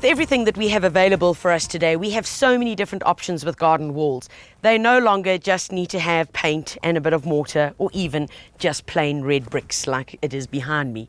With everything that we have available for us today, we have so many different options with garden walls. They no longer just need to have paint and a bit of mortar or even just plain red bricks like it is behind me.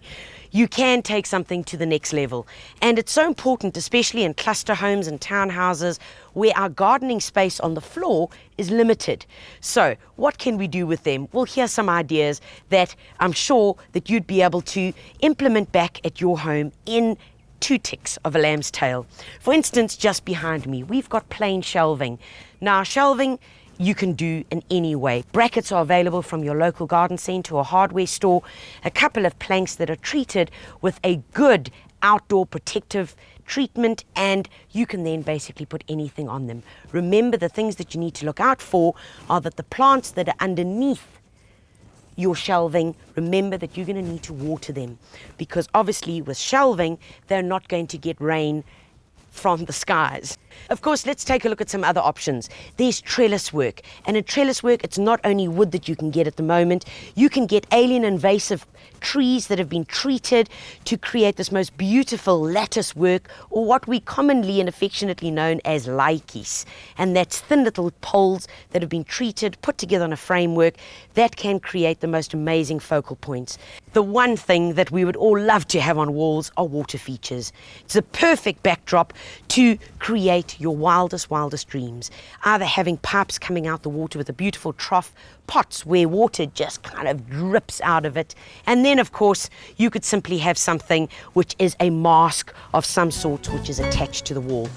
You can take something to the next level. And it's so important, especially in cluster homes and townhouses, where our gardening space on the floor is limited. So what can we do with them? Well, here's some ideas that I'm sure that you'd be able to implement back at your home in 2 ticks of a lamb's tail. For instance, just behind me, we've got plain shelving. Now, shelving you can do in any way. Brackets are available from your local garden centre or hardware store. A couple of planks that are treated with a good outdoor protective treatment, and you can then basically put anything on them. Remember, the things that you need to look out for are that the plants that are underneath your shelving, remember that you're going to need to water them, because obviously with shelving they're not going to get rain from the skies. Of course, let's take a look at some other options. There's trellis work, and in trellis work it's not only wood that you can get at the moment. You can get alien invasive trees that have been treated to create this most beautiful lattice work, or what we commonly and affectionately known as laikis, and that's thin little poles that have been treated, put together on a framework that can create the most amazing focal points. The one thing that we would all love to have on walls are water features. It's a perfect backdrop to create your wildest dreams. Either having pipes coming out the water with a beautiful trough, pots where water just kind of drips out of it, and then of course you could simply have something which is a mask of some sort which is attached to the wall.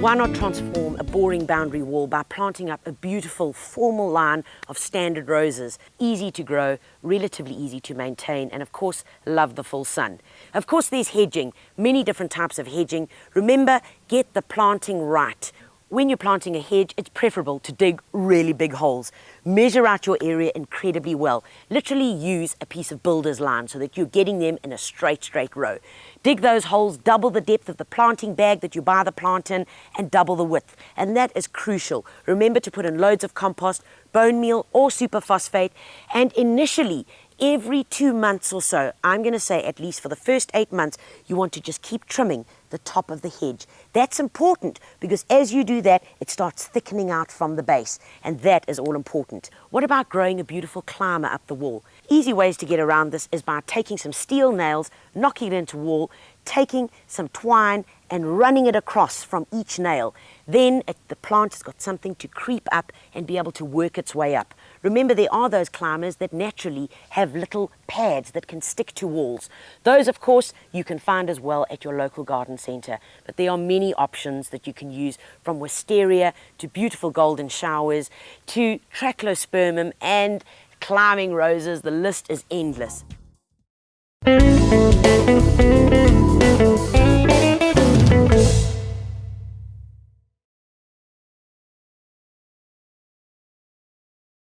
Why not transform a boring boundary wall by planting up a beautiful formal line of standard roses? Easy to grow, relatively easy to maintain, and of course love the full sun. Of course there's hedging, many different types of hedging. Remember, get the planting right. When you're planting a hedge, it's preferable to dig really big holes. Measure out your area incredibly well. Literally use a piece of builder's line so that you're getting them in a straight row. Dig those holes, double the depth of the planting bag that you buy the plant in, and double the width. And that is crucial. Remember to put in loads of compost, bone meal or superphosphate, and initially, every 2 months or so, I'm going to say at least for the first 8 months, you want to just keep trimming the top of the hedge. That's important because as you do that, it starts thickening out from the base, and that is all important. What about growing a beautiful climber up the wall? Easy ways to get around this is by taking some steel nails, knocking it into wall, taking some twine and running it across from each nail. Then the plant has got something to creep up and be able to work its way up. Remember, there are those climbers that naturally have little pads that can stick to walls. Those, of course, you can find as well at your local garden centre. But there are many options that you can use, from wisteria to beautiful golden showers to trachlospermum and climbing roses. The list is endless.